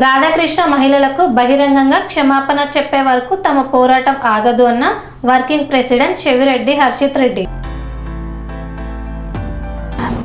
రాధాకృష్ణ మహిళలకు బహిరంగంగా క్షమాపణ చెప్పే వరకు తమ పోరాటం ఆగదు అన్న వర్కింగ్ ప్రెసిడెంట్ చెవిరెడ్డి హర్షిత్ రెడ్డి.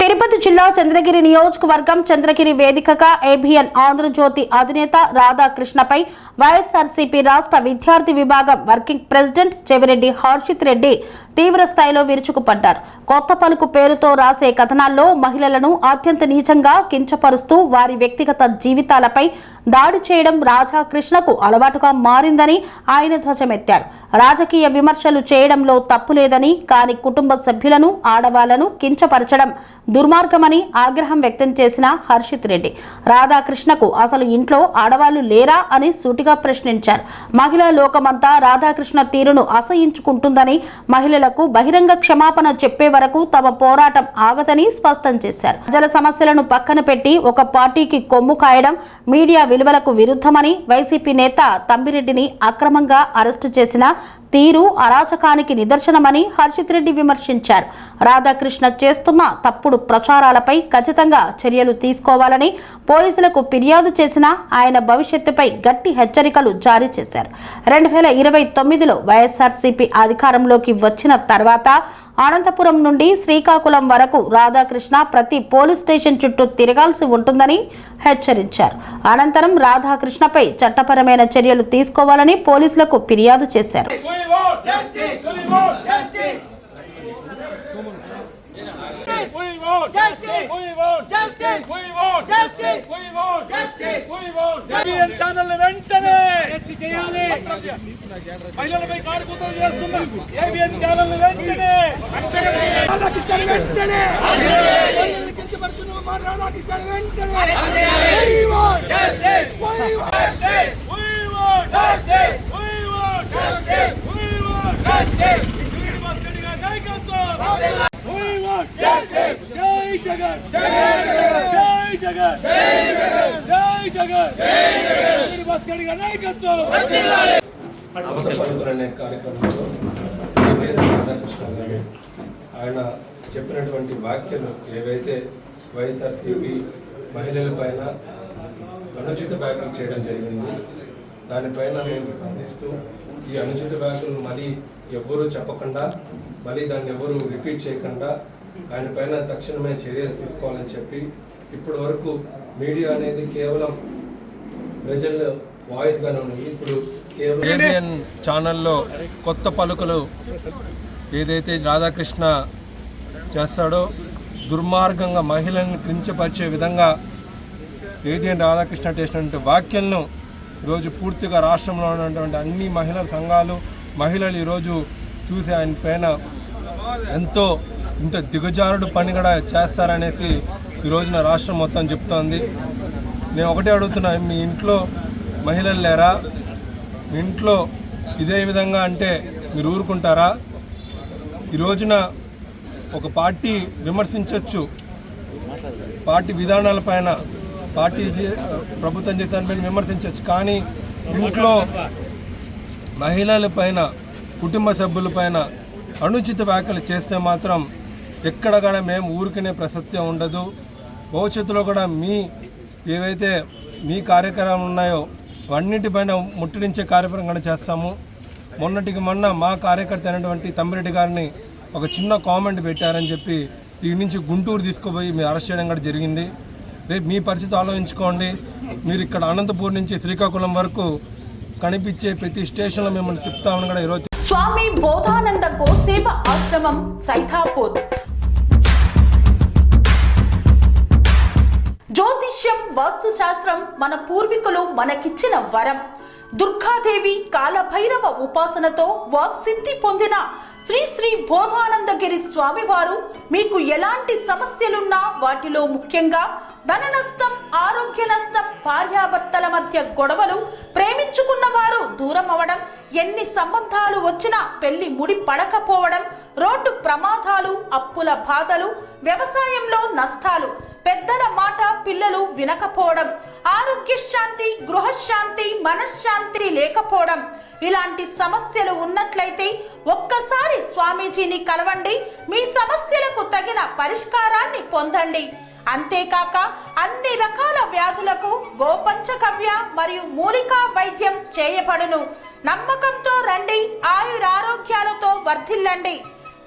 తిరుపతి జిల్లా చంద్రగిరి నియోజకవర్గం చంద్రగిరి వేదికగా ఏబిఎన్ ఆంధ్రజ్యోతి అధినేత రాధాకృష్ణపై వైఎస్ఆర్సీపీ రాష్ట్ర విద్యార్థి విభాగం వర్కింగ్ ప్రెసిడెంట్ చెవిరెడ్డి హర్షిత్ రెడ్డి తీవ్ర స్థాయిలో విరుచుకుపడ్డారు. కొత్త పలుకు పేరుతో రాసే కథనాల్లో మహిళలను అత్యంత నీచంగా కించపరుస్తూ వారి వ్యక్తిగత జీవితాలపై దాడి చేయడం రాధాకృష్ణకు అలవాటుగా మారిందని ఆయన ధ్వజమెత్తారు. రాజకీయ విమర్శలు చేయడంలో తప్పు లేదని, కానీ కుటుంబ సభ్యులను, ఆడవాళ్లను కించపరచడం దుర్మార్గమని ఆగ్రహం వ్యక్తం చేసిన హర్షిత్ రెడ్డి రాధాకృష్ణకు అసలు ఇంట్లో ఆడవాళ్లు లేరా అని సూటిగా ప్రశ్నించారు. మహిళా లోకమంతా రాధాకృష్ణ తీరును అసహించుకుంటుందని, మహిళలకు బహిరంగ క్షమాపణ చెప్పే వరకు తమ పోరాటం ఆగదని స్పష్టం చేశారు. ప్రజల సమస్యలను పక్కన పెట్టి ఒక పార్టీకి కొమ్ము కాయడం మీడియా విలువలకు విరుద్ధమని, వైసీపీ నేత తమ్మిరెడ్డిని అక్రమంగా అరెస్టు చేసిన తీరు అరాచకానికి నిదర్శనమని హర్షిత్ రెడ్డి విమర్శించారు. రాధాకృష్ణ చేస్తున్న తప్పుడు ప్రచారాలపై ఖచ్చితంగా చర్యలు తీసుకోవాలని పోలీసులకు ఫిర్యాదు చేసిన ఆయన భవిష్యత్తుపై గట్టి హెచ్చరికలు జారీ చేశారు. 2029లో వైఎస్ఆర్సీపీ అధికారంలోకి వచ్చిన తర్వాత అనంతపురం నుండి శ్రీకాకుళం వరకు రాధాకృష్ణ ప్రతి పోలీస్ స్టేషన్ చుట్టూ తిరగాల్సి ఉంటుందని హెచ్చరించారు. అనంతరం రాధాకృష్ణపై చట్టపరమైన చర్యలు తీసుకోవాలని పోలీసులకు ఫిర్యాదు చేశారు. మహిళలపై కారుకూతలు చేస్తున్న ఏబిఎన్ ఛానల్ వెంటనే రాధాకృష్ణ వెంటనే కించపరుచున్న మా రాధాకృష్ణ వెంటనే జై జగన్ జై జగన్ జై జగన్ భాస్కర్ నాయకత్వం అనే కార్యక్రమంలో రాధాకృష్ణ గారు ఆయన చెప్పినటువంటి వ్యాఖ్యలు ఏవైతే వైఎస్ఆర్సీపీ మహిళలపైన అనుచిత వ్యాఖ్యలు చేయడం జరిగింది, దానిపైన మేము స్పందిస్తూ ఈ అనుచిత వ్యాఖ్యలు మళ్ళీ ఎవ్వరూ చెప్పకుండా, మళ్ళీ దాన్ని ఎవరు రిపీట్ చేయకుండా ఆయన పైన తక్షణమే చర్యలు తీసుకోవాలని చెప్పి, ఇప్పటి వరకు మీడియా అనేది కేవలం ప్రజల వాయిస్గానే ఉన్నది. ఇప్పుడు కేవలం ఏబిఎన్ ఛానల్లో కొత్త పలుకులు ఏదైతే రాధాకృష్ణ చేస్తాడో దుర్మార్గంగా మహిళలను కించపరిచే విధంగా ఏబిఎన్ రాధాకృష్ణ చేసినటువంటి వ్యాఖ్యలను ఈరోజు పూర్తిగా రాష్ట్రంలో ఉన్నటువంటి అన్ని మహిళా సంఘాలు, మహిళలు ఈరోజు చూసి ఆయన పైన ఇంత దిగజారుడు పని కూడా చేస్తారనేసి ఈరోజున రాష్ట్రం మొత్తం చెప్తోంది. నేను ఒకటే అడుగుతున్నా, మీ ఇంట్లో మహిళలు లేరా? మీ ఇంట్లో ఇదే విధంగా అంటే మీరు ఊరుకుంటారా? ఈ రోజున ఒక పార్టీ విమర్శించవచ్చు, పార్టీ విధానాలపైన, పార్టీ ప్రభుత్వం చేసేదానిపైన విమర్శించవచ్చు, కానీ ఇంట్లో మహిళల పైన, కుటుంబ సభ్యుల పైన అనుచిత వ్యాఖ్యలు చేస్తే మాత్రం ఎక్కడ కూడా మేము ఊరికనే ప్రసక్తి ఉండదు. భవిష్యత్తులో కూడా ఏవైతే మీ కార్యక్రమాలు ఉన్నాయో అన్నిటిపైన ముట్టడించే కార్యక్రమం కూడా చేస్తాము. మొన్నటికి మొన్న మా కార్యకర్త అయినటువంటి తమ్మిరెడ్డి గారిని ఒక చిన్న కామెంట్ పెట్టారని చెప్పి ఈ నుంచి గుంటూరు తీసుకుపోయి మీరు అరెస్ట్ చేయడం కూడా జరిగింది. రేపు మీ పరిస్థితి ఆలోచించుకోండి. మీరు ఇక్కడ అనంతపూర్ నుంచి శ్రీకాకుళం వరకు కనిపించే ప్రతి స్టేషన్లో మిమ్మల్ని తిప్పుతామని కూడా ఈరోజు. స్వామి బోధానంద గోసేవ ఆశ్రమం సైతాపూర్. జ్యోతిష్యం, వాస్తుశాస్త్రం మన పూర్వీకులు మనకిచ్చిన వరం. దుర్గాదేవి, కాలభైరవ ఉపాసనతో వాక్సిద్ధి పొందిన శ్రీ శ్రీ బోధానందగిరి స్వామివారు మీకు ఎలాంటి సమస్యలున్నా, వాటిలో ముఖ్యంగా ధన నష్టం, ఆరోగ్య నష్టం, భార్యాభర్తల మధ్య గొడవలు, ప్రేమించుకున్న వారు దూరం అవడం, ఎన్ని సంబంధాలు వచ్చినా పెళ్లి ముడి పడకపోవడం, రోడ్డు ప్రమాదాలు, అప్పుల బాధలు, వ్యవసాయంలో నష్టాలు, పెద్దల మాట పిల్లలు వినకపోవడం, ఆరోగ్య శాంతి, గృహశాంతి, మనశ్శాంతి లేకపోవడం, ఇలాంటి సమస్యలు ఉన్నట్లయితే ఒక్కసారి స్వామీజీని కలవండి. మీ సమస్యలకు తగిన పరిష్కారాన్ని పొందండి. అంతేకాక అన్ని రకాల వ్యాధులకు గోపంచకవ్య మరియు మూలికా వైద్యం చేయబడును. నమ్మకంతో రండి, ఆయురారోగ్యాలతో వర్ధిల్లండి.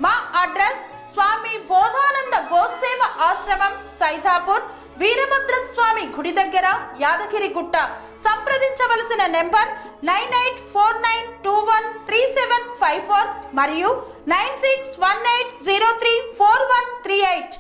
మా అడ్రస్ స్వామి బోధానంద గోసేవ ఆశ్రమం, సైదాపూర్, వీరభద్రస్వామి గుడి దగ్గర, యాదగిరిగుట్ట. సంప్రదించవలసిన నెంబర్ 9849213754 మరియు 9618034138.